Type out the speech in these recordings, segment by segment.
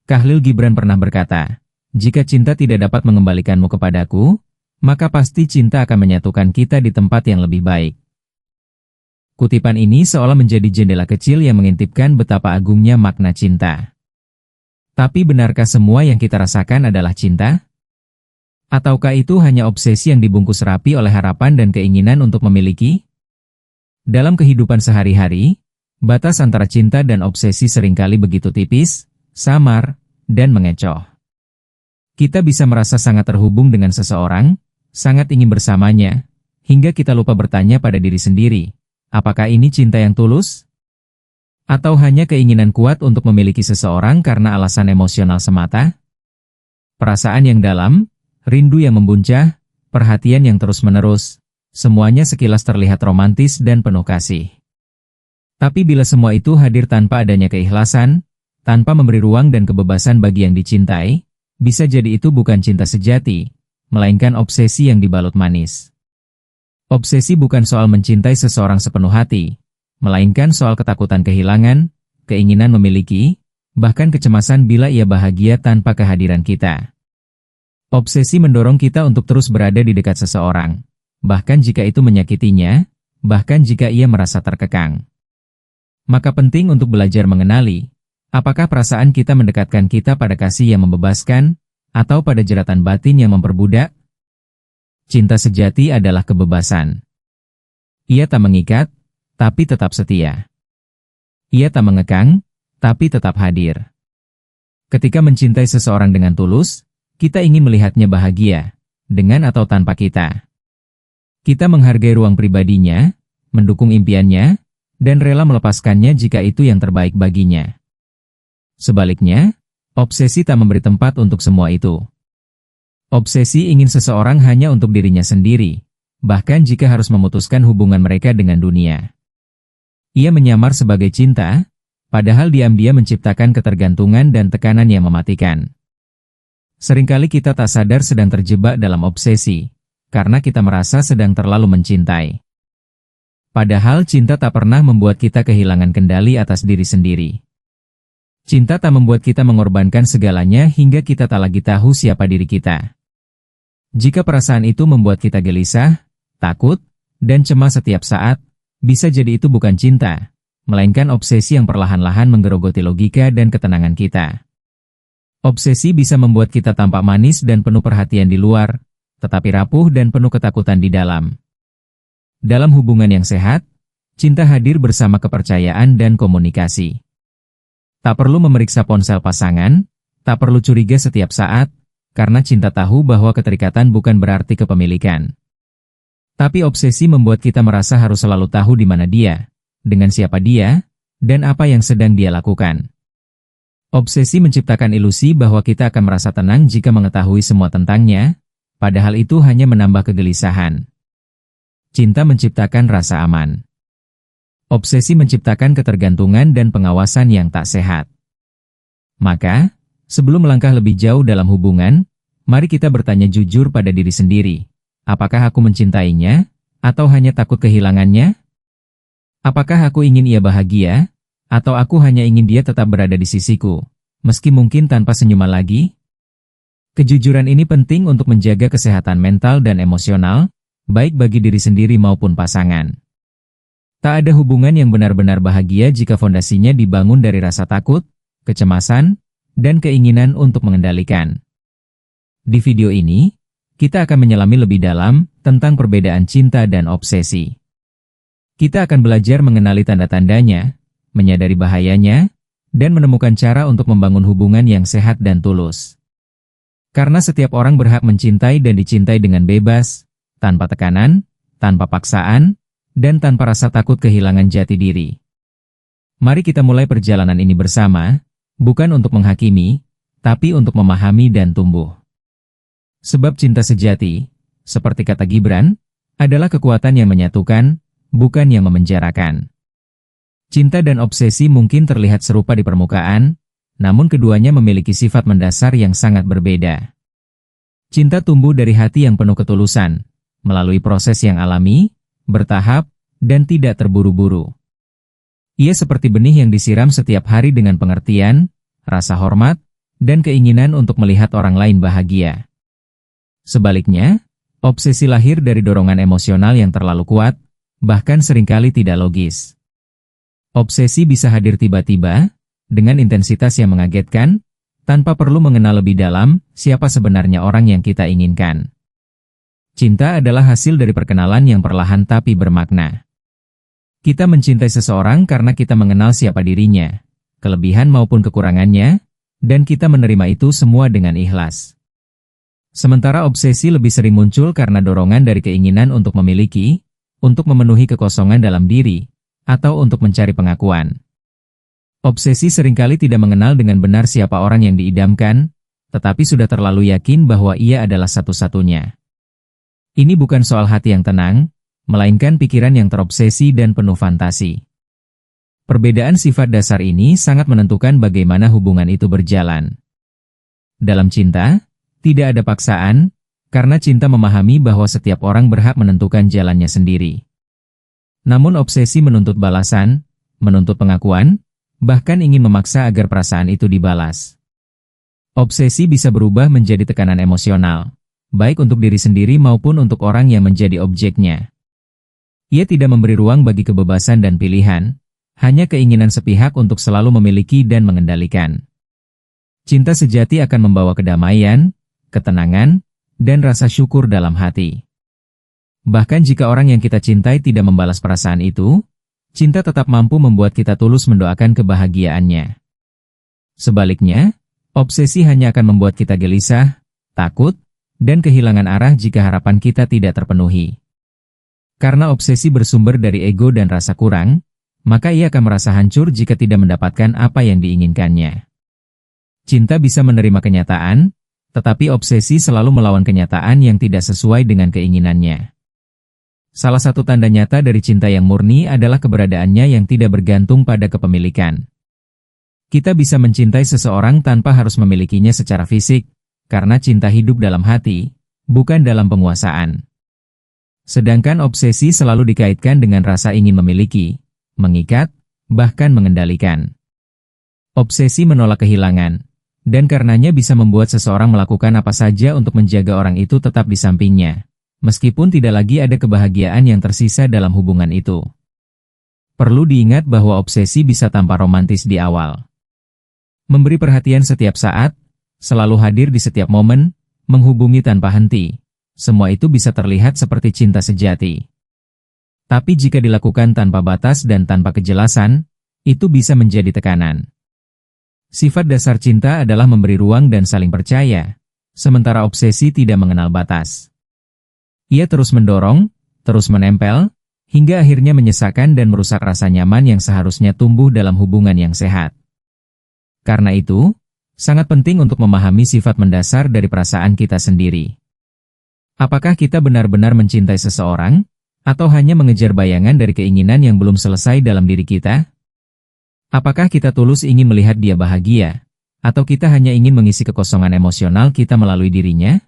Khalil Gibran pernah berkata, "Jika cinta tidak dapat mengembalikanmu kepadaku, maka pasti cinta akan menyatukan kita di tempat yang lebih baik." Kutipan ini seolah menjadi jendela kecil yang mengintipkan betapa agungnya makna cinta. Tapi benarkah semua yang kita rasakan adalah cinta? Ataukah itu hanya obsesi yang dibungkus rapi oleh harapan dan keinginan untuk memiliki? Dalam kehidupan sehari-hari, batas antara cinta dan obsesi seringkali begitu tipis, samar, dan mengecoh. Kita bisa merasa sangat terhubung dengan seseorang, sangat ingin bersamanya, hingga kita lupa bertanya pada diri sendiri, apakah ini cinta yang tulus? Atau hanya keinginan kuat untuk memiliki seseorang karena alasan emosional semata? Perasaan yang dalam, rindu yang membuncah, perhatian yang terus-menerus, semuanya sekilas terlihat romantis dan penuh kasih. Tapi bila semua itu hadir tanpa adanya keikhlasan, tanpa memberi ruang dan kebebasan bagi yang dicintai, bisa jadi itu bukan cinta sejati, melainkan obsesi yang dibalut manis. Obsesi bukan soal mencintai seseorang sepenuh hati, melainkan soal ketakutan kehilangan, keinginan memiliki, bahkan kecemasan bila ia bahagia tanpa kehadiran kita. Obsesi mendorong kita untuk terus berada di dekat seseorang, bahkan jika itu menyakitinya, bahkan jika ia merasa terkekang. Maka penting untuk belajar mengenali, apakah perasaan kita mendekatkan kita pada kasih yang membebaskan, atau pada jeratan batin yang memperbudak? Cinta sejati adalah kebebasan. Ia tak mengikat, tapi tetap setia. Ia tak mengekang, tapi tetap hadir. Ketika mencintai seseorang dengan tulus, kita ingin melihatnya bahagia, dengan atau tanpa kita. Kita menghargai ruang pribadinya, mendukung impiannya, dan rela melepaskannya jika itu yang terbaik baginya. Sebaliknya, obsesi tak memberi tempat untuk semua itu. Obsesi ingin seseorang hanya untuk dirinya sendiri, bahkan jika harus memutuskan hubungan mereka dengan dunia. Ia menyamar sebagai cinta, padahal diam-diam menciptakan ketergantungan dan tekanan yang mematikan. Seringkali kita tak sadar sedang terjebak dalam obsesi, karena kita merasa sedang terlalu mencintai. Padahal cinta tak pernah membuat kita kehilangan kendali atas diri sendiri. Cinta tak membuat kita mengorbankan segalanya hingga kita tak lagi tahu siapa diri kita. Jika perasaan itu membuat kita gelisah, takut, dan cemas setiap saat, bisa jadi itu bukan cinta, melainkan obsesi yang perlahan-lahan menggerogoti logika dan ketenangan kita. Obsesi bisa membuat kita tampak manis dan penuh perhatian di luar, tetapi rapuh dan penuh ketakutan di dalam. Dalam hubungan yang sehat, cinta hadir bersama kepercayaan dan komunikasi. Tak perlu memeriksa ponsel pasangan, tak perlu curiga setiap saat, karena cinta tahu bahwa keterikatan bukan berarti kepemilikan. Tapi obsesi membuat kita merasa harus selalu tahu di mana dia, dengan siapa dia, dan apa yang sedang dia lakukan. Obsesi menciptakan ilusi bahwa kita akan merasa tenang jika mengetahui semua tentangnya, padahal itu hanya menambah kegelisahan. Cinta menciptakan rasa aman. Obsesi menciptakan ketergantungan dan pengawasan yang tak sehat. Maka, sebelum melangkah lebih jauh dalam hubungan, mari kita bertanya jujur pada diri sendiri. Apakah aku mencintainya, atau hanya takut kehilangannya? Apakah aku ingin ia bahagia, atau aku hanya ingin dia tetap berada di sisiku, meski mungkin tanpa senyuman lagi? Kejujuran ini penting untuk menjaga kesehatan mental dan emosional, baik bagi diri sendiri maupun pasangan. Tak ada hubungan yang benar-benar bahagia jika fondasinya dibangun dari rasa takut, kecemasan, dan keinginan untuk mengendalikan. Di video ini, kita akan menyelami lebih dalam tentang perbedaan cinta dan obsesi. Kita akan belajar mengenali tanda-tandanya, menyadari bahayanya, dan menemukan cara untuk membangun hubungan yang sehat dan tulus. Karena setiap orang berhak mencintai dan dicintai dengan bebas, tanpa tekanan, tanpa paksaan, dan tanpa rasa takut kehilangan jati diri. Mari kita mulai perjalanan ini bersama, bukan untuk menghakimi, tapi untuk memahami dan tumbuh. Sebab cinta sejati, seperti kata Gibran, adalah kekuatan yang menyatukan, bukan yang memenjarakan. Cinta dan obsesi mungkin terlihat serupa di permukaan, namun keduanya memiliki sifat mendasar yang sangat berbeda. Cinta tumbuh dari hati yang penuh ketulusan, melalui proses yang alami, bertahap, dan tidak terburu-buru. Ia seperti benih yang disiram setiap hari dengan pengertian, rasa hormat, dan keinginan untuk melihat orang lain bahagia. Sebaliknya, obsesi lahir dari dorongan emosional yang terlalu kuat, bahkan seringkali tidak logis. Obsesi bisa hadir tiba-tiba, dengan intensitas yang mengagetkan, tanpa perlu mengenal lebih dalam siapa sebenarnya orang yang kita inginkan. Cinta adalah hasil dari perkenalan yang perlahan tapi bermakna. Kita mencintai seseorang karena kita mengenal siapa dirinya, kelebihan maupun kekurangannya, dan kita menerima itu semua dengan ikhlas. Sementara obsesi lebih sering muncul karena dorongan dari keinginan untuk memiliki, untuk memenuhi kekosongan dalam diri, atau untuk mencari pengakuan. Obsesi seringkali tidak mengenal dengan benar siapa orang yang diidamkan, tetapi sudah terlalu yakin bahwa ia adalah satu-satunya. Ini bukan soal hati yang tenang, melainkan pikiran yang terobsesi dan penuh fantasi. Perbedaan sifat dasar ini sangat menentukan bagaimana hubungan itu berjalan. Dalam cinta, tidak ada paksaan, karena cinta memahami bahwa setiap orang berhak menentukan jalannya sendiri. Namun obsesi menuntut balasan, menuntut pengakuan, bahkan ingin memaksa agar perasaan itu dibalas. Obsesi bisa berubah menjadi tekanan emosional, baik untuk diri sendiri maupun untuk orang yang menjadi objeknya. Ia tidak memberi ruang bagi kebebasan dan pilihan, hanya keinginan sepihak untuk selalu memiliki dan mengendalikan. Cinta sejati akan membawa kedamaian, ketenangan, dan rasa syukur dalam hati. Bahkan jika orang yang kita cintai tidak membalas perasaan itu, cinta tetap mampu membuat kita tulus mendoakan kebahagiaannya. Sebaliknya, obsesi hanya akan membuat kita gelisah, takut, dan kehilangan arah jika harapan kita tidak terpenuhi. Karena obsesi bersumber dari ego dan rasa kurang, maka ia akan merasa hancur jika tidak mendapatkan apa yang diinginkannya. Cinta bisa menerima kenyataan, tetapi obsesi selalu melawan kenyataan yang tidak sesuai dengan keinginannya. Salah satu tanda nyata dari cinta yang murni adalah keberadaannya yang tidak bergantung pada kepemilikan. Kita bisa mencintai seseorang tanpa harus memilikinya secara fisik, karena cinta hidup dalam hati, bukan dalam penguasaan. Sedangkan obsesi selalu dikaitkan dengan rasa ingin memiliki, mengikat, bahkan mengendalikan. Obsesi menolak kehilangan, dan karenanya bisa membuat seseorang melakukan apa saja untuk menjaga orang itu tetap di sampingnya, meskipun tidak lagi ada kebahagiaan yang tersisa dalam hubungan itu. Perlu diingat bahwa obsesi bisa tampak romantis di awal. Memberi perhatian setiap saat, selalu hadir di setiap momen, menghubungi tanpa henti. Semua itu bisa terlihat seperti cinta sejati. Tapi jika dilakukan tanpa batas dan tanpa kejelasan, itu bisa menjadi tekanan. Sifat dasar cinta adalah memberi ruang dan saling percaya, sementara obsesi tidak mengenal batas. Ia terus mendorong, terus menempel, hingga akhirnya menyesakkan dan merusak rasa nyaman yang seharusnya tumbuh dalam hubungan yang sehat. Karena itu, sangat penting untuk memahami sifat mendasar dari perasaan kita sendiri. Apakah kita benar-benar mencintai seseorang, atau hanya mengejar bayangan dari keinginan yang belum selesai dalam diri kita? Apakah kita tulus ingin melihat dia bahagia, atau kita hanya ingin mengisi kekosongan emosional kita melalui dirinya?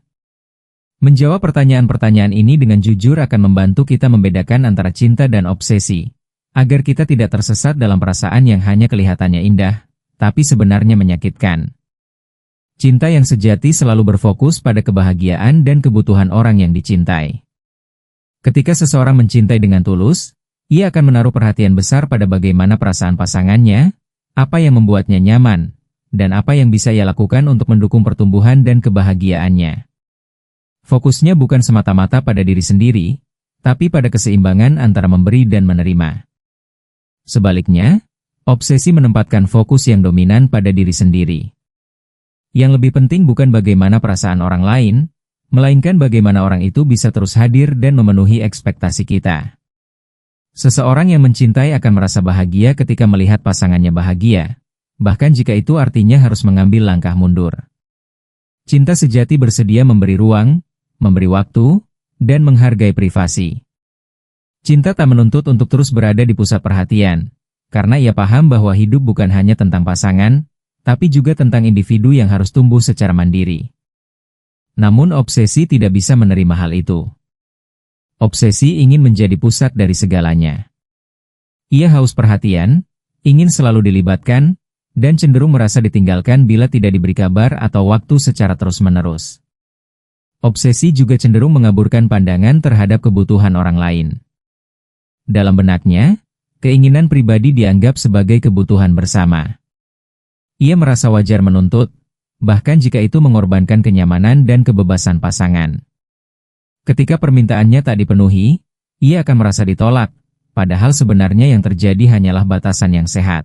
Menjawab pertanyaan-pertanyaan ini dengan jujur akan membantu kita membedakan antara cinta dan obsesi, agar kita tidak tersesat dalam perasaan yang hanya kelihatannya indah, tapi sebenarnya menyakitkan. Cinta yang sejati selalu berfokus pada kebahagiaan dan kebutuhan orang yang dicintai. Ketika seseorang mencintai dengan tulus, ia akan menaruh perhatian besar pada bagaimana perasaan pasangannya, apa yang membuatnya nyaman, dan apa yang bisa ia lakukan untuk mendukung pertumbuhan dan kebahagiaannya. Fokusnya bukan semata-mata pada diri sendiri, tapi pada keseimbangan antara memberi dan menerima. Sebaliknya, obsesi menempatkan fokus yang dominan pada diri sendiri. Yang lebih penting bukan bagaimana perasaan orang lain, melainkan bagaimana orang itu bisa terus hadir dan memenuhi ekspektasi kita. Seseorang yang mencintai akan merasa bahagia ketika melihat pasangannya bahagia, bahkan jika itu artinya harus mengambil langkah mundur. Cinta sejati bersedia memberi ruang, memberi waktu, dan menghargai privasi. Cinta tak menuntut untuk terus berada di pusat perhatian, karena ia paham bahwa hidup bukan hanya tentang pasangan, tapi juga tentang individu yang harus tumbuh secara mandiri. Namun obsesi tidak bisa menerima hal itu. Obsesi ingin menjadi pusat dari segalanya. Ia haus perhatian, ingin selalu dilibatkan, dan cenderung merasa ditinggalkan bila tidak diberi kabar atau waktu secara terus-menerus. Obsesi juga cenderung mengaburkan pandangan terhadap kebutuhan orang lain. Dalam benaknya, keinginan pribadi dianggap sebagai kebutuhan bersama. Ia merasa wajar menuntut, bahkan jika itu mengorbankan kenyamanan dan kebebasan pasangan. Ketika permintaannya tak dipenuhi, ia akan merasa ditolak, padahal sebenarnya yang terjadi hanyalah batasan yang sehat.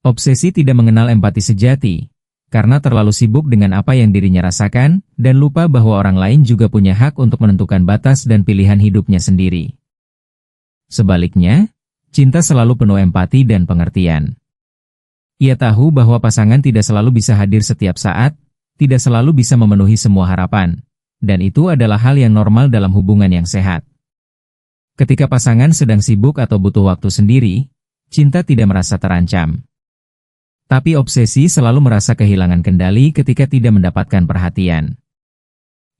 Obsesi tidak mengenal empati sejati, karena terlalu sibuk dengan apa yang dirinya rasakan, dan lupa bahwa orang lain juga punya hak untuk menentukan batas dan pilihan hidupnya sendiri. Sebaliknya, cinta selalu penuh empati dan pengertian. Ia tahu bahwa pasangan tidak selalu bisa hadir setiap saat, tidak selalu bisa memenuhi semua harapan, dan itu adalah hal yang normal dalam hubungan yang sehat. Ketika pasangan sedang sibuk atau butuh waktu sendiri, cinta tidak merasa terancam. Tapi obsesi selalu merasa kehilangan kendali ketika tidak mendapatkan perhatian.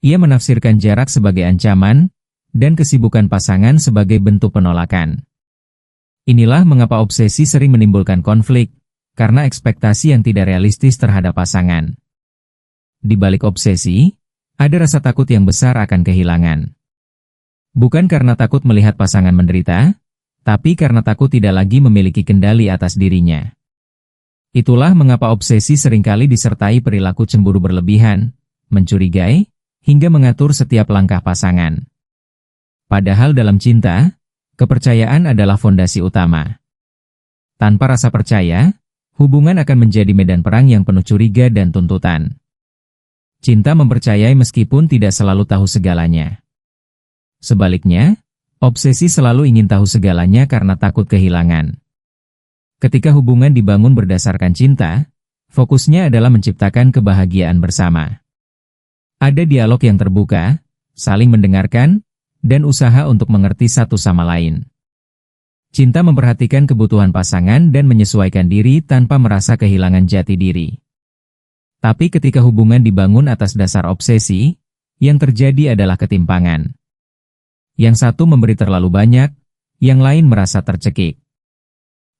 Ia menafsirkan jarak sebagai ancaman, dan kesibukan pasangan sebagai bentuk penolakan. Inilah mengapa obsesi sering menimbulkan konflik, karena ekspektasi yang tidak realistis terhadap pasangan. Di balik obsesi, ada rasa takut yang besar akan kehilangan. Bukan karena takut melihat pasangan menderita, tapi karena takut tidak lagi memiliki kendali atas dirinya. Itulah mengapa obsesi seringkali disertai perilaku cemburu berlebihan, mencurigai, hingga mengatur setiap langkah pasangan. Padahal dalam cinta, kepercayaan adalah fondasi utama. Tanpa rasa percaya, hubungan akan menjadi medan perang yang penuh curiga dan tuntutan. Cinta mempercayai meskipun tidak selalu tahu segalanya. Sebaliknya, obsesi selalu ingin tahu segalanya karena takut kehilangan. Ketika hubungan dibangun berdasarkan cinta, fokusnya adalah menciptakan kebahagiaan bersama. Ada dialog yang terbuka, saling mendengarkan, dan usaha untuk mengerti satu sama lain. Cinta memperhatikan kebutuhan pasangan dan menyesuaikan diri tanpa merasa kehilangan jati diri. Tapi ketika hubungan dibangun atas dasar obsesi, yang terjadi adalah ketimpangan. Yang satu memberi terlalu banyak, yang lain merasa tercekik.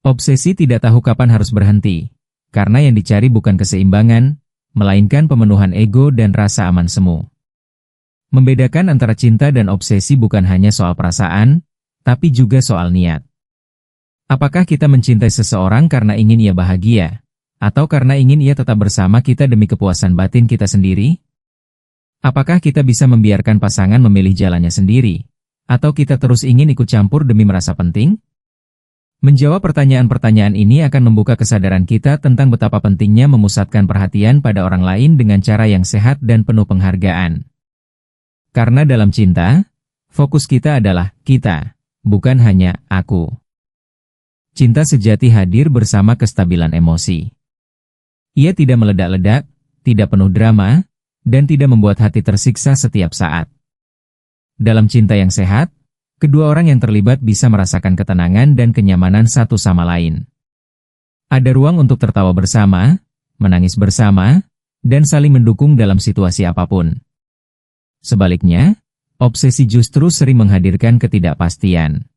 Obsesi tidak tahu kapan harus berhenti, karena yang dicari bukan keseimbangan, melainkan pemenuhan ego dan rasa aman semu. Membedakan antara cinta dan obsesi bukan hanya soal perasaan, tapi juga soal niat. Apakah kita mencintai seseorang karena ingin ia bahagia, atau karena ingin ia tetap bersama kita demi kepuasan batin kita sendiri? Apakah kita bisa membiarkan pasangan memilih jalannya sendiri, atau kita terus ingin ikut campur demi merasa penting? Menjawab pertanyaan-pertanyaan ini akan membuka kesadaran kita tentang betapa pentingnya memusatkan perhatian pada orang lain dengan cara yang sehat dan penuh penghargaan. Karena dalam cinta, fokus kita adalah kita, bukan hanya aku. Cinta sejati hadir bersama kestabilan emosi. Ia tidak meledak-ledak, tidak penuh drama, dan tidak membuat hati tersiksa setiap saat. Dalam cinta yang sehat, kedua orang yang terlibat bisa merasakan ketenangan dan kenyamanan satu sama lain. Ada ruang untuk tertawa bersama, menangis bersama, dan saling mendukung dalam situasi apapun. Sebaliknya, obsesi justru sering menghadirkan ketidakpastian.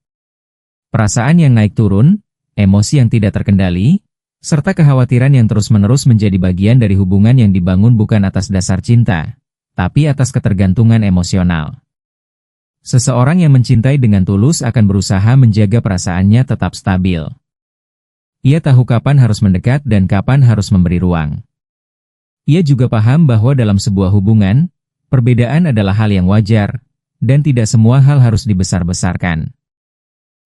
Perasaan yang naik turun, emosi yang tidak terkendali, serta kekhawatiran yang terus-menerus menjadi bagian dari hubungan yang dibangun bukan atas dasar cinta, tapi atas ketergantungan emosional. Seseorang yang mencintai dengan tulus akan berusaha menjaga perasaannya tetap stabil. Ia tahu kapan harus mendekat dan kapan harus memberi ruang. Ia juga paham bahwa dalam sebuah hubungan, perbedaan adalah hal yang wajar, dan tidak semua hal harus dibesar-besarkan.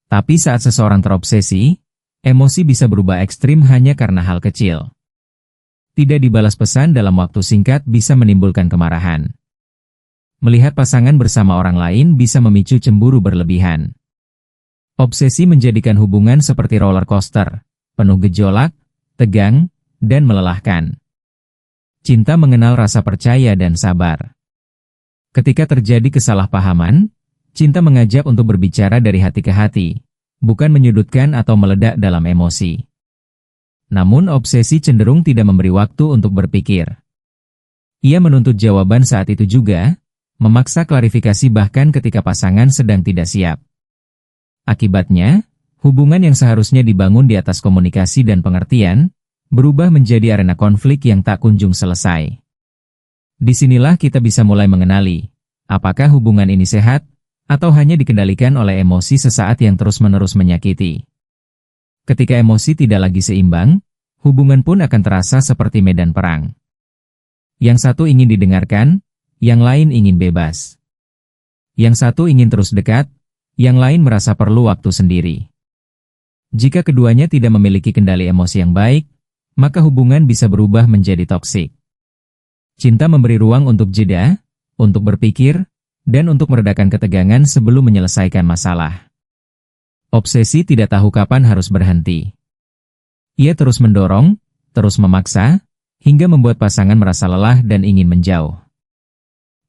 Tapi saat seseorang terobsesi, emosi bisa berubah ekstrim hanya karena hal kecil. Tidak dibalas pesan dalam waktu singkat bisa menimbulkan kemarahan. Melihat pasangan bersama orang lain bisa memicu cemburu berlebihan. Obsesi menjadikan hubungan seperti roller coaster, penuh gejolak, tegang, dan melelahkan. Cinta mengenal rasa percaya dan sabar. Ketika terjadi kesalahpahaman, cinta mengajak untuk berbicara dari hati ke hati, bukan menyudutkan atau meledak dalam emosi. Namun obsesi cenderung tidak memberi waktu untuk berpikir. Ia menuntut jawaban saat itu juga, memaksa klarifikasi bahkan ketika pasangan sedang tidak siap. Akibatnya, hubungan yang seharusnya dibangun di atas komunikasi dan pengertian, berubah menjadi arena konflik yang tak kunjung selesai. Disinilah kita bisa mulai mengenali, apakah hubungan ini sehat, atau hanya dikendalikan oleh emosi sesaat yang terus-menerus menyakiti. Ketika emosi tidak lagi seimbang, hubungan pun akan terasa seperti medan perang. Yang satu ingin didengarkan, yang lain ingin bebas. Yang satu ingin terus dekat, yang lain merasa perlu waktu sendiri. Jika keduanya tidak memiliki kendali emosi yang baik, maka hubungan bisa berubah menjadi toksik. Cinta memberi ruang untuk jeda, untuk berpikir, dan untuk meredakan ketegangan sebelum menyelesaikan masalah. Obsesi tidak tahu kapan harus berhenti. Ia terus mendorong, terus memaksa, hingga membuat pasangan merasa lelah dan ingin menjauh.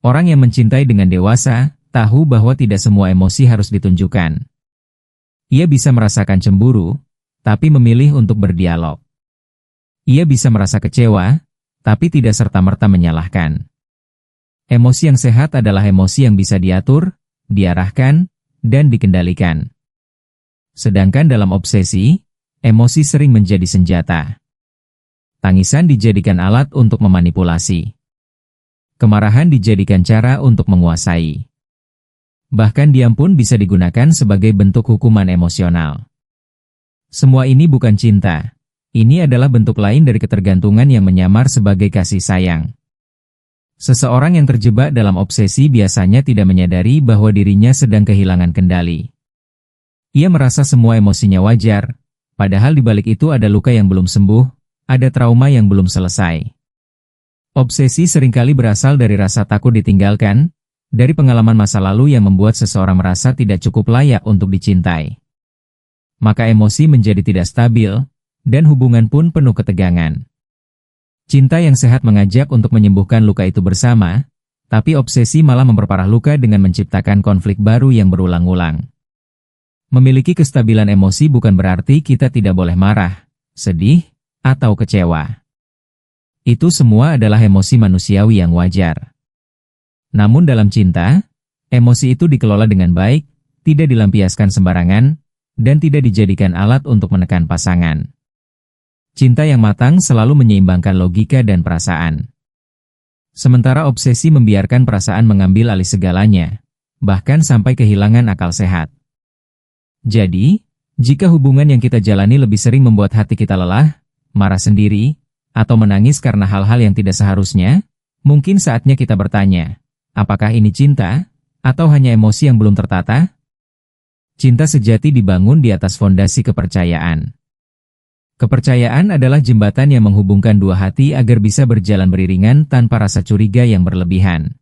Orang yang mencintai dengan dewasa, tahu bahwa tidak semua emosi harus ditunjukkan. Ia bisa merasakan cemburu, tapi memilih untuk berdialog. Ia bisa merasa kecewa, tapi tidak serta-merta menyalahkan. Emosi yang sehat adalah emosi yang bisa diatur, diarahkan, dan dikendalikan. Sedangkan dalam obsesi, emosi sering menjadi senjata. Tangisan dijadikan alat untuk memanipulasi. Kemarahan dijadikan cara untuk menguasai. Bahkan diam pun bisa digunakan sebagai bentuk hukuman emosional. Semua ini bukan cinta. Ini adalah bentuk lain dari ketergantungan yang menyamar sebagai kasih sayang. Seseorang yang terjebak dalam obsesi biasanya tidak menyadari bahwa dirinya sedang kehilangan kendali. Ia merasa semua emosinya wajar, padahal di balik itu ada luka yang belum sembuh, ada trauma yang belum selesai. Obsesi seringkali berasal dari rasa takut ditinggalkan, dari pengalaman masa lalu yang membuat seseorang merasa tidak cukup layak untuk dicintai. Maka emosi menjadi tidak stabil, dan hubungan pun penuh ketegangan. Cinta yang sehat mengajak untuk menyembuhkan luka itu bersama, tapi obsesi malah memperparah luka dengan menciptakan konflik baru yang berulang-ulang. Memiliki kestabilan emosi bukan berarti kita tidak boleh marah, sedih, atau kecewa. Itu semua adalah emosi manusiawi yang wajar. Namun dalam cinta, emosi itu dikelola dengan baik, tidak dilampiaskan sembarangan, dan tidak dijadikan alat untuk menekan pasangan. Cinta yang matang selalu menyeimbangkan logika dan perasaan. Sementara obsesi membiarkan perasaan mengambil alih segalanya, bahkan sampai kehilangan akal sehat. Jadi, jika hubungan yang kita jalani lebih sering membuat hati kita lelah, marah sendiri, atau menangis karena hal-hal yang tidak seharusnya, mungkin saatnya kita bertanya, apakah ini cinta, atau hanya emosi yang belum tertata? Cinta sejati dibangun di atas fondasi kepercayaan. Kepercayaan adalah jembatan yang menghubungkan dua hati agar bisa berjalan beriringan tanpa rasa curiga yang berlebihan.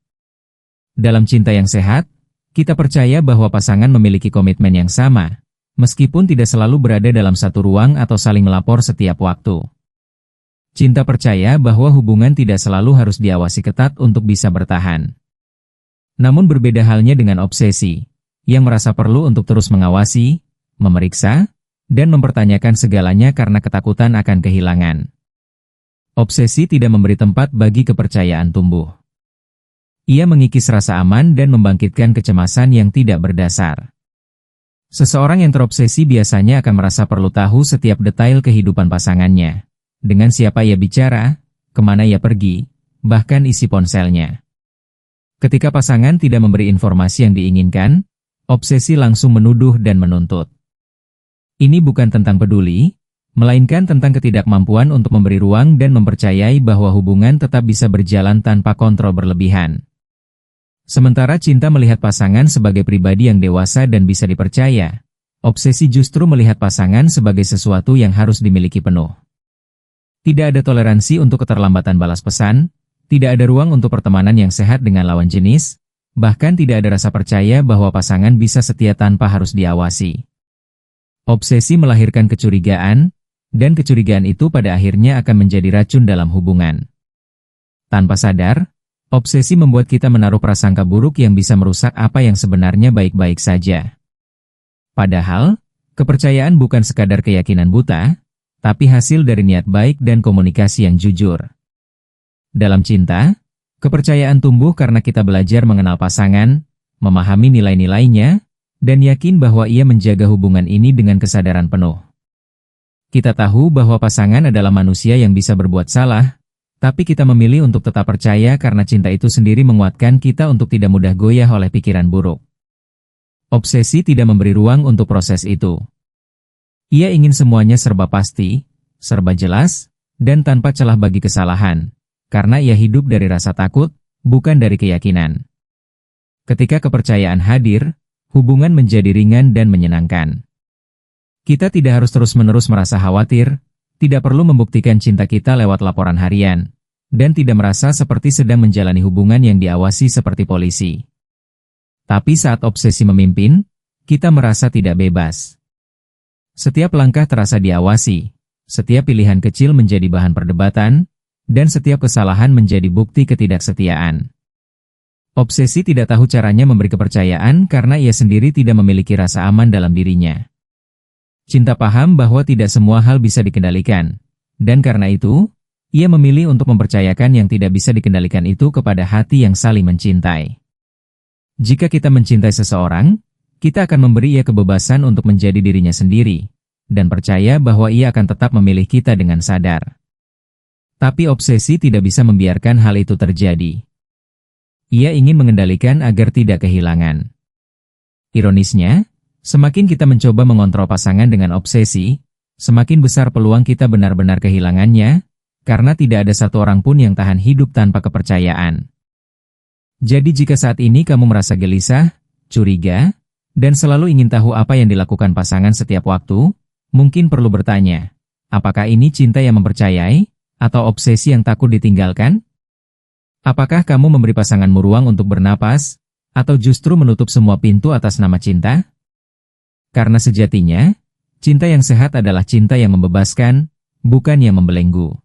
Dalam cinta yang sehat, kita percaya bahwa pasangan memiliki komitmen yang sama, meskipun tidak selalu berada dalam satu ruang atau saling melapor setiap waktu. Cinta percaya bahwa hubungan tidak selalu harus diawasi ketat untuk bisa bertahan. Namun berbeda halnya dengan obsesi, yang merasa perlu untuk terus mengawasi, memeriksa, dan mempertanyakan segalanya karena ketakutan akan kehilangan. Obsesi tidak memberi tempat bagi kepercayaan tumbuh. Ia mengikis rasa aman dan membangkitkan kecemasan yang tidak berdasar. Seseorang yang terobsesi biasanya akan merasa perlu tahu setiap detail kehidupan pasangannya, dengan siapa ia bicara, kemana ia pergi, bahkan isi ponselnya. Ketika pasangan tidak memberi informasi yang diinginkan, obsesi langsung menuduh dan menuntut. Ini bukan tentang peduli, melainkan tentang ketidakmampuan untuk memberi ruang dan mempercayai bahwa hubungan tetap bisa berjalan tanpa kontrol berlebihan. Sementara cinta melihat pasangan sebagai pribadi yang dewasa dan bisa dipercaya, obsesi justru melihat pasangan sebagai sesuatu yang harus dimiliki penuh. Tidak ada toleransi untuk keterlambatan balas pesan, tidak ada ruang untuk pertemanan yang sehat dengan lawan jenis, bahkan tidak ada rasa percaya bahwa pasangan bisa setia tanpa harus diawasi. Obsesi melahirkan kecurigaan, dan kecurigaan itu pada akhirnya akan menjadi racun dalam hubungan. Tanpa sadar, obsesi membuat kita menaruh prasangka buruk yang bisa merusak apa yang sebenarnya baik-baik saja. Padahal, kepercayaan bukan sekadar keyakinan buta, tapi hasil dari niat baik dan komunikasi yang jujur. Dalam cinta, kepercayaan tumbuh karena kita belajar mengenal pasangan, memahami nilai-nilainya, dan yakin bahwa ia menjaga hubungan ini dengan kesadaran penuh. Kita tahu bahwa pasangan adalah manusia yang bisa berbuat salah, tapi kita memilih untuk tetap percaya karena cinta itu sendiri menguatkan kita untuk tidak mudah goyah oleh pikiran buruk. Obsesi tidak memberi ruang untuk proses itu. Ia ingin semuanya serba pasti, serba jelas, dan tanpa celah bagi kesalahan, karena ia hidup dari rasa takut, bukan dari keyakinan. Ketika kepercayaan hadir, hubungan menjadi ringan dan menyenangkan. Kita tidak harus terus-menerus merasa khawatir, tidak perlu membuktikan cinta kita lewat laporan harian, dan tidak merasa seperti sedang menjalani hubungan yang diawasi seperti polisi. Tapi saat obsesi memimpin, kita merasa tidak bebas. Setiap langkah terasa diawasi, setiap pilihan kecil menjadi bahan perdebatan, dan setiap kesalahan menjadi bukti ketidaksetiaan. Obsesi tidak tahu caranya memberi kepercayaan karena ia sendiri tidak memiliki rasa aman dalam dirinya. Cinta paham bahwa tidak semua hal bisa dikendalikan, dan karena itu, ia memilih untuk mempercayakan yang tidak bisa dikendalikan itu kepada hati yang saling mencintai. Jika kita mencintai seseorang, kita akan memberi ia kebebasan untuk menjadi dirinya sendiri, dan percaya bahwa ia akan tetap memilih kita dengan sadar. Tapi obsesi tidak bisa membiarkan hal itu terjadi. Ia ingin mengendalikan agar tidak kehilangan. Ironisnya, semakin kita mencoba mengontrol pasangan dengan obsesi, semakin besar peluang kita benar-benar kehilangannya, karena tidak ada satu orang pun yang tahan hidup tanpa kepercayaan. Jadi jika saat ini kamu merasa gelisah, curiga, dan selalu ingin tahu apa yang dilakukan pasangan setiap waktu, mungkin perlu bertanya, apakah ini cinta yang mempercayai, atau obsesi yang takut ditinggalkan? Apakah kamu memberi pasanganmu ruang untuk bernapas, atau justru menutup semua pintu atas nama cinta? Karena sejatinya, cinta yang sehat adalah cinta yang membebaskan, bukan yang membelenggu.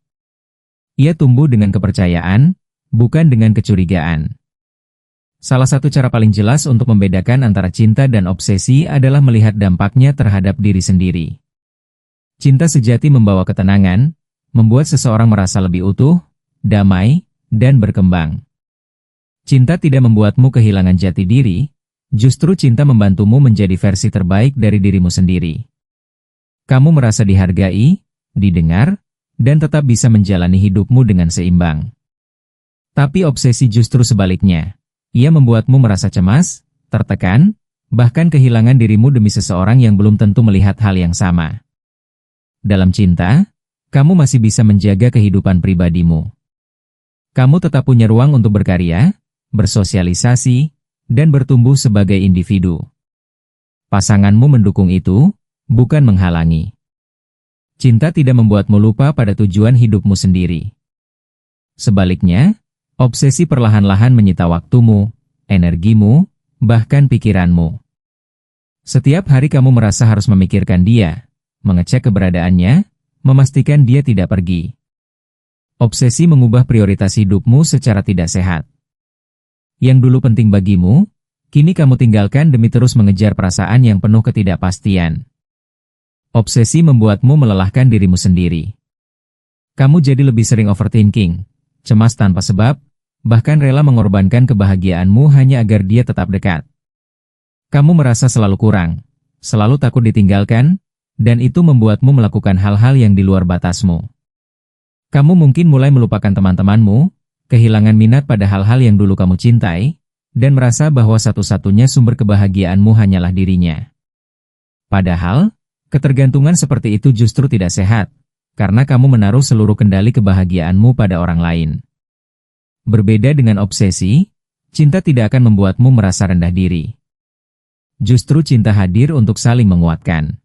Ia tumbuh dengan kepercayaan, bukan dengan kecurigaan. Salah satu cara paling jelas untuk membedakan antara cinta dan obsesi adalah melihat dampaknya terhadap diri sendiri. Cinta sejati membawa ketenangan, membuat seseorang merasa lebih utuh, damai, dan berkembang. Cinta tidak membuatmu kehilangan jati diri, justru cinta membantumu menjadi versi terbaik dari dirimu sendiri. Kamu merasa dihargai, didengar, dan tetap bisa menjalani hidupmu dengan seimbang. Tapi obsesi justru sebaliknya. Ia membuatmu merasa cemas, tertekan, bahkan kehilangan dirimu demi seseorang yang belum tentu melihat hal yang sama. Dalam cinta, kamu masih bisa menjaga kehidupan pribadimu. Kamu tetap punya ruang untuk berkarya, bersosialisasi, dan bertumbuh sebagai individu. Pasanganmu mendukung itu, bukan menghalangi. Cinta tidak membuatmu lupa pada tujuan hidupmu sendiri. Sebaliknya, obsesi perlahan-lahan menyita waktumu, energimu, bahkan pikiranmu. Setiap hari kamu merasa harus memikirkan dia, mengecek keberadaannya, memastikan dia tidak pergi. Obsesi mengubah prioritas hidupmu secara tidak sehat. Yang dulu penting bagimu, kini kamu tinggalkan demi terus mengejar perasaan yang penuh ketidakpastian. Obsesi membuatmu melelahkan dirimu sendiri. Kamu jadi lebih sering overthinking, cemas tanpa sebab, bahkan rela mengorbankan kebahagiaanmu hanya agar dia tetap dekat. Kamu merasa selalu kurang, selalu takut ditinggalkan, dan itu membuatmu melakukan hal-hal yang di luar batasmu. Kamu mungkin mulai melupakan teman-temanmu, kehilangan minat pada hal-hal yang dulu kamu cintai, dan merasa bahwa satu-satunya sumber kebahagiaanmu hanyalah dirinya. Padahal, ketergantungan seperti itu justru tidak sehat, karena kamu menaruh seluruh kendali kebahagiaanmu pada orang lain. Berbeda dengan obsesi, cinta tidak akan membuatmu merasa rendah diri. Justru cinta hadir untuk saling menguatkan.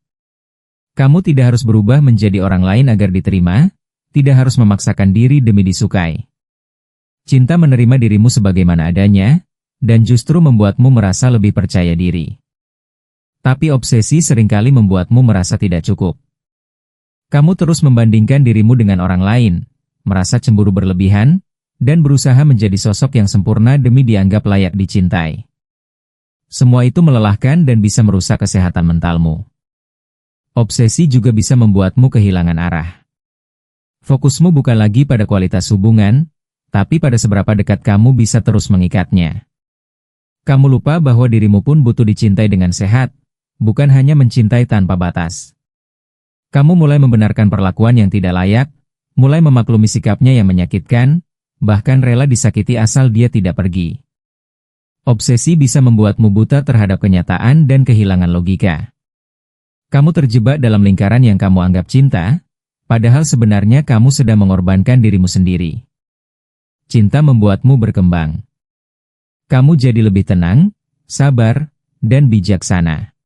Kamu tidak harus berubah menjadi orang lain agar diterima, tidak harus memaksakan diri demi disukai. Cinta menerima dirimu sebagaimana adanya, dan justru membuatmu merasa lebih percaya diri. Tapi obsesi seringkali membuatmu merasa tidak cukup. Kamu terus membandingkan dirimu dengan orang lain, merasa cemburu berlebihan, dan berusaha menjadi sosok yang sempurna demi dianggap layak dicintai. Semua itu melelahkan dan bisa merusak kesehatan mentalmu. Obsesi juga bisa membuatmu kehilangan arah. Fokusmu bukan lagi pada kualitas hubungan, tapi pada seberapa dekat kamu bisa terus mengikatnya. Kamu lupa bahwa dirimu pun butuh dicintai dengan sehat, bukan hanya mencintai tanpa batas. Kamu mulai membenarkan perlakuan yang tidak layak, mulai memaklumi sikapnya yang menyakitkan, bahkan rela disakiti asal dia tidak pergi. Obsesi bisa membuatmu buta terhadap kenyataan dan kehilangan logika. Kamu terjebak dalam lingkaran yang kamu anggap cinta, padahal sebenarnya kamu sedang mengorbankan dirimu sendiri. Cinta membuatmu berkembang. Kamu jadi lebih tenang, sabar, dan bijaksana.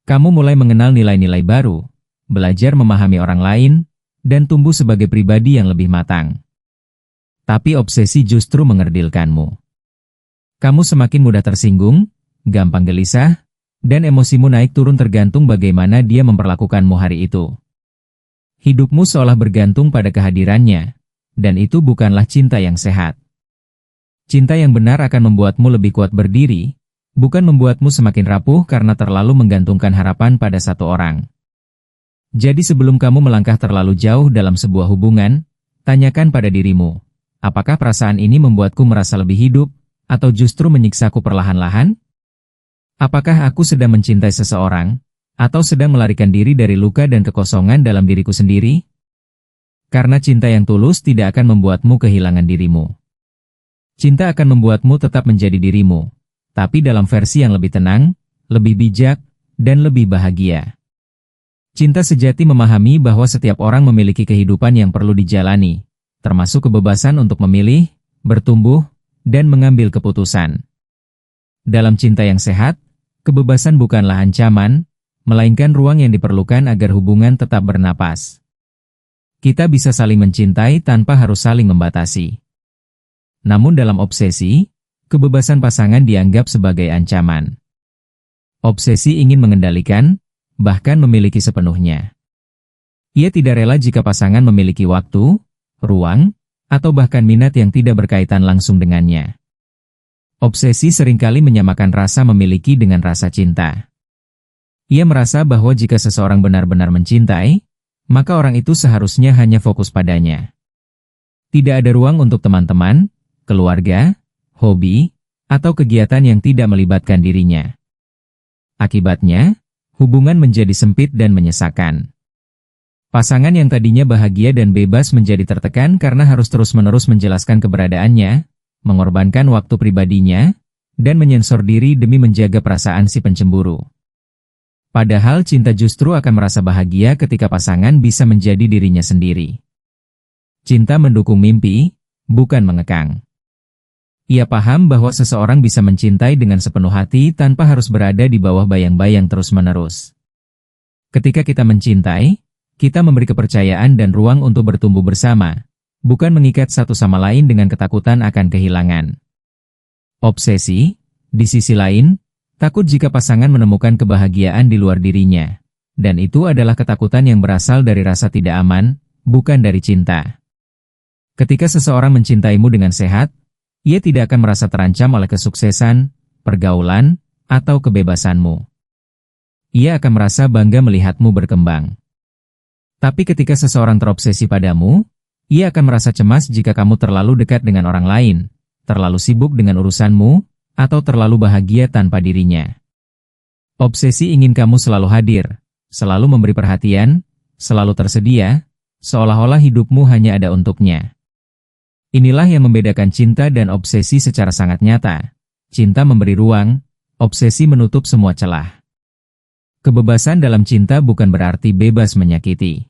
Kamu mulai mengenal nilai-nilai baru, belajar memahami orang lain, dan tumbuh sebagai pribadi yang lebih matang. Tapi obsesi justru mengerdilkanmu. Kamu semakin mudah tersinggung, gampang gelisah, dan emosimu naik turun tergantung bagaimana dia memperlakukanmu hari itu. Hidupmu seolah bergantung pada kehadirannya, dan itu bukanlah cinta yang sehat. Cinta yang benar akan membuatmu lebih kuat berdiri, bukan membuatmu semakin rapuh karena terlalu menggantungkan harapan pada satu orang. Jadi sebelum kamu melangkah terlalu jauh dalam sebuah hubungan, tanyakan pada dirimu, apakah perasaan ini membuatku merasa lebih hidup, atau justru menyiksaku perlahan-lahan? Apakah aku sedang mencintai seseorang, atau sedang melarikan diri dari luka dan kekosongan dalam diriku sendiri? Karena cinta yang tulus tidak akan membuatmu kehilangan dirimu. Cinta akan membuatmu tetap menjadi dirimu, tapi dalam versi yang lebih tenang, lebih bijak, dan lebih bahagia. Cinta sejati memahami bahwa setiap orang memiliki kehidupan yang perlu dijalani, termasuk kebebasan untuk memilih, bertumbuh, dan mengambil keputusan. Dalam cinta yang sehat, kebebasan bukanlah ancaman, melainkan ruang yang diperlukan agar hubungan tetap bernapas. Kita bisa saling mencintai tanpa harus saling membatasi. Namun dalam obsesi, kebebasan pasangan dianggap sebagai ancaman. Obsesi ingin mengendalikan, bahkan memiliki sepenuhnya. Ia tidak rela jika pasangan memiliki waktu, ruang, atau bahkan minat yang tidak berkaitan langsung dengannya. Obsesi seringkali menyamakan rasa memiliki dengan rasa cinta. Ia merasa bahwa jika seseorang benar-benar mencintai, maka orang itu seharusnya hanya fokus padanya. Tidak ada ruang untuk teman-teman, keluarga, hobi, atau kegiatan yang tidak melibatkan dirinya. Akibatnya, hubungan menjadi sempit dan menyesakan. Pasangan yang tadinya bahagia dan bebas menjadi tertekan karena harus terus-menerus menjelaskan keberadaannya, mengorbankan waktu pribadinya, dan menyensor diri demi menjaga perasaan si pencemburu. Padahal cinta justru akan merasa bahagia ketika pasangan bisa menjadi dirinya sendiri. Cinta mendukung mimpi, bukan mengekang. Ia paham bahwa seseorang bisa mencintai dengan sepenuh hati tanpa harus berada di bawah bayang-bayang terus-menerus. Ketika kita mencintai, kita memberi kepercayaan dan ruang untuk bertumbuh bersama, bukan mengikat satu sama lain dengan ketakutan akan kehilangan. Obsesi, di sisi lain, takut jika pasangan menemukan kebahagiaan di luar dirinya, dan itu adalah ketakutan yang berasal dari rasa tidak aman, bukan dari cinta. Ketika seseorang mencintaimu dengan sehat, ia tidak akan merasa terancam oleh kesuksesan, pergaulan, atau kebebasanmu. Ia akan merasa bangga melihatmu berkembang. Tapi ketika seseorang terobsesi padamu, ia akan merasa cemas jika kamu terlalu dekat dengan orang lain, terlalu sibuk dengan urusanmu, atau terlalu bahagia tanpa dirinya. Obsesi ingin kamu selalu hadir, selalu memberi perhatian, selalu tersedia, seolah-olah hidupmu hanya ada untuknya. Inilah yang membedakan cinta dan obsesi secara sangat nyata. Cinta memberi ruang, obsesi menutup semua celah. Kebebasan dalam cinta bukan berarti bebas menyakiti.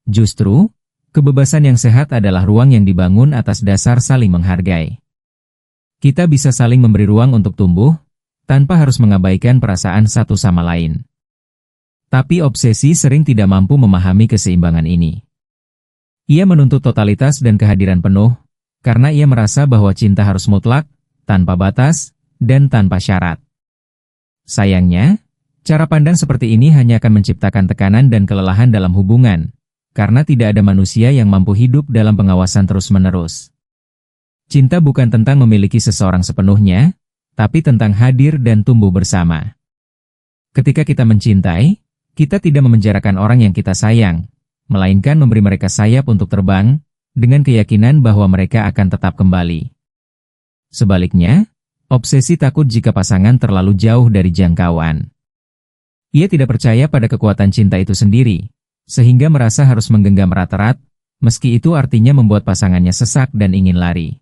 Justru, kebebasan yang sehat adalah ruang yang dibangun atas dasar saling menghargai. Kita bisa saling memberi ruang untuk tumbuh, tanpa harus mengabaikan perasaan satu sama lain. Tapi obsesi sering tidak mampu memahami keseimbangan ini. Ia menuntut totalitas dan kehadiran penuh, karena ia merasa bahwa cinta harus mutlak, tanpa batas, dan tanpa syarat. Sayangnya, cara pandang seperti ini hanya akan menciptakan tekanan dan kelelahan dalam hubungan, karena tidak ada manusia yang mampu hidup dalam pengawasan terus-menerus. Cinta bukan tentang memiliki seseorang sepenuhnya, tapi tentang hadir dan tumbuh bersama. Ketika kita mencintai, kita tidak memenjarakan orang yang kita sayang, melainkan memberi mereka sayap untuk terbang, dengan keyakinan bahwa mereka akan tetap kembali. Sebaliknya, obsesi takut jika pasangan terlalu jauh dari jangkauan. Ia tidak percaya pada kekuatan cinta itu sendiri, sehingga merasa harus menggenggam erat-erat, meski itu artinya membuat pasangannya sesak dan ingin lari.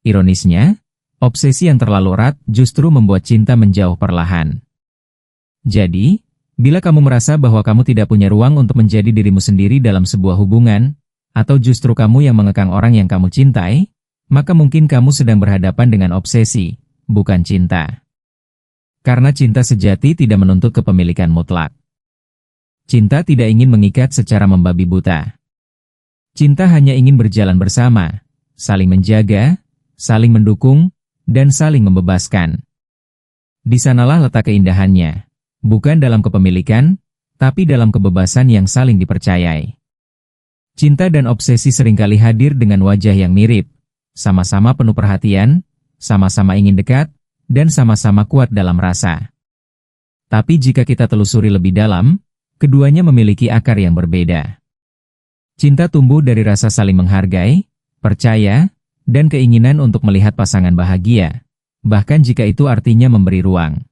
Ironisnya, obsesi yang terlalu erat justru membuat cinta menjauh perlahan. Jadi, bila kamu merasa bahwa kamu tidak punya ruang untuk menjadi dirimu sendiri dalam sebuah hubungan, atau justru kamu yang mengekang orang yang kamu cintai, maka mungkin kamu sedang berhadapan dengan obsesi, bukan cinta. Karena cinta sejati tidak menuntut kepemilikan mutlak. Cinta tidak ingin mengikat secara membabi buta. Cinta hanya ingin berjalan bersama, saling menjaga, saling mendukung, dan saling membebaskan. Di sanalah letak keindahannya, bukan dalam kepemilikan, tapi dalam kebebasan yang saling dipercayai. Cinta dan obsesi seringkali hadir dengan wajah yang mirip, sama-sama penuh perhatian, sama-sama ingin dekat, dan sama-sama kuat dalam rasa. Tapi jika kita telusuri lebih dalam, keduanya memiliki akar yang berbeda. Cinta tumbuh dari rasa saling menghargai, percaya, dan keinginan untuk melihat pasangan bahagia, bahkan jika itu artinya memberi ruang.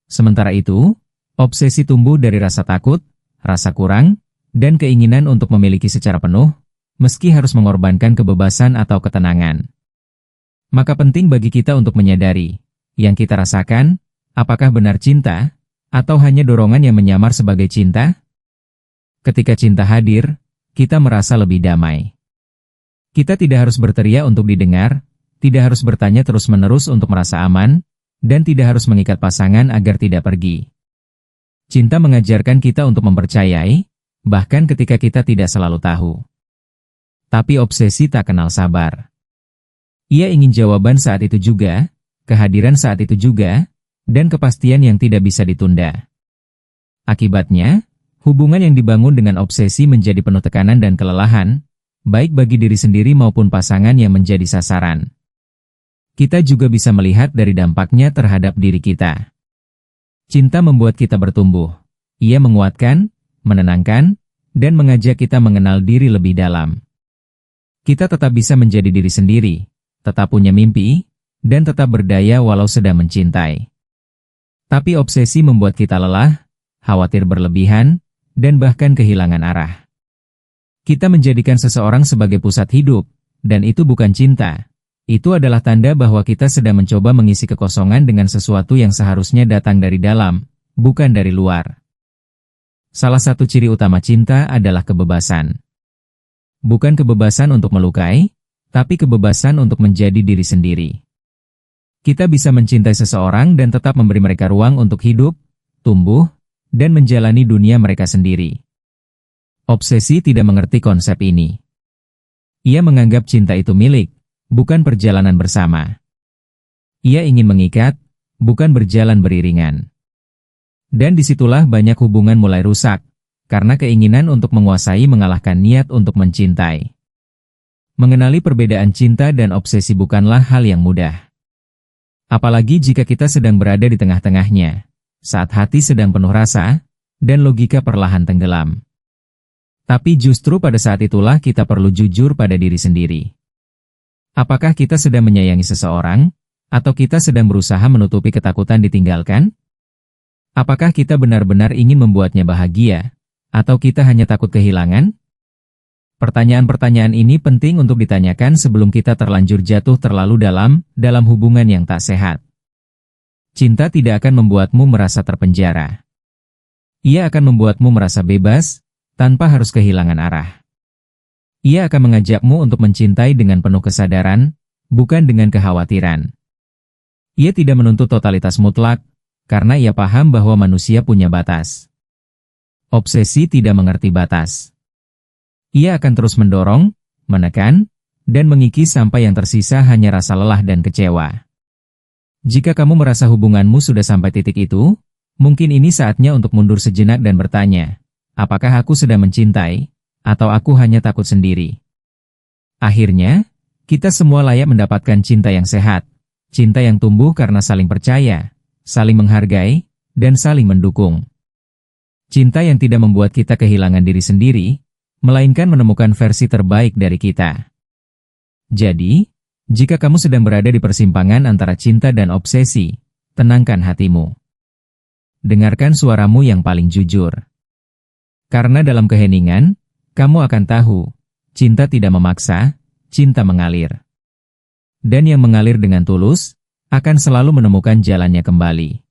Sementara itu, obsesi tumbuh dari rasa takut, rasa kurang, dan keinginan untuk memiliki secara penuh, meski harus mengorbankan kebebasan atau ketenangan. Maka penting bagi kita untuk menyadari, yang kita rasakan, apakah benar cinta, atau hanya dorongan yang menyamar sebagai cinta? Ketika cinta hadir, kita merasa lebih damai. Kita tidak harus berteriak untuk didengar, tidak harus bertanya terus-menerus untuk merasa aman, dan tidak harus mengikat pasangan agar tidak pergi. Cinta mengajarkan kita untuk mempercayai, bahkan ketika kita tidak selalu tahu. Tapi obsesi tak kenal sabar. Ia ingin jawaban saat itu juga, kehadiran saat itu juga, dan kepastian yang tidak bisa ditunda. Akibatnya, hubungan yang dibangun dengan obsesi menjadi penuh tekanan dan kelelahan, baik bagi diri sendiri maupun pasangan yang menjadi sasaran. Kita juga bisa melihat dari dampaknya terhadap diri kita. Cinta membuat kita bertumbuh. Ia menguatkan, menenangkan, dan mengajak kita mengenal diri lebih dalam. Kita tetap bisa menjadi diri sendiri, tetap punya mimpi, dan tetap berdaya walau sedang mencintai. Tapi obsesi membuat kita lelah, khawatir berlebihan, dan bahkan kehilangan arah. Kita menjadikan seseorang sebagai pusat hidup, dan itu bukan cinta. Itu adalah tanda bahwa kita sedang mencoba mengisi kekosongan dengan sesuatu yang seharusnya datang dari dalam, bukan dari luar. Salah satu ciri utama cinta adalah kebebasan. Bukan kebebasan untuk melukai, tapi kebebasan untuk menjadi diri sendiri. Kita bisa mencintai seseorang dan tetap memberi mereka ruang untuk hidup, tumbuh, dan menjalani dunia mereka sendiri. Obsesi tidak mengerti konsep ini. Ia menganggap cinta itu milik, bukan perjalanan bersama. Ia ingin mengikat, bukan berjalan beriringan. Dan disitulah banyak hubungan mulai rusak, karena keinginan untuk menguasai mengalahkan niat untuk mencintai. Mengenali perbedaan cinta dan obsesi bukanlah hal yang mudah. Apalagi jika kita sedang berada di tengah-tengahnya, saat hati sedang penuh rasa, dan logika perlahan tenggelam. Tapi justru pada saat itulah kita perlu jujur pada diri sendiri. Apakah kita sedang menyayangi seseorang, atau kita sedang berusaha menutupi ketakutan ditinggalkan? Apakah kita benar-benar ingin membuatnya bahagia, atau kita hanya takut kehilangan? Pertanyaan-pertanyaan ini penting untuk ditanyakan sebelum kita terlanjur jatuh terlalu dalam hubungan yang tak sehat. Cinta tidak akan membuatmu merasa terpenjara. Ia akan membuatmu merasa bebas, tanpa harus kehilangan arah. Ia akan mengajakmu untuk mencintai dengan penuh kesadaran, bukan dengan kekhawatiran. Ia tidak menuntut totalitas mutlak, karena ia paham bahwa manusia punya batas. Obsesi tidak mengerti batas. Ia akan terus mendorong, menekan, dan mengikis sampai yang tersisa hanya rasa lelah dan kecewa. Jika kamu merasa hubunganmu sudah sampai titik itu, mungkin ini saatnya untuk mundur sejenak dan bertanya, apakah aku sedang mencintai, atau aku hanya takut sendiri? Akhirnya, kita semua layak mendapatkan cinta yang sehat, cinta yang tumbuh karena saling percaya, saling menghargai, dan saling mendukung. Cinta yang tidak membuat kita kehilangan diri sendiri, melainkan menemukan versi terbaik dari kita. Jadi, jika kamu sedang berada di persimpangan antara cinta dan obsesi, tenangkan hatimu. Dengarkan suaramu yang paling jujur. Karena dalam keheningan, kamu akan tahu, cinta tidak memaksa, cinta mengalir. Dan yang mengalir dengan tulus, akan selalu menemukan jalannya kembali.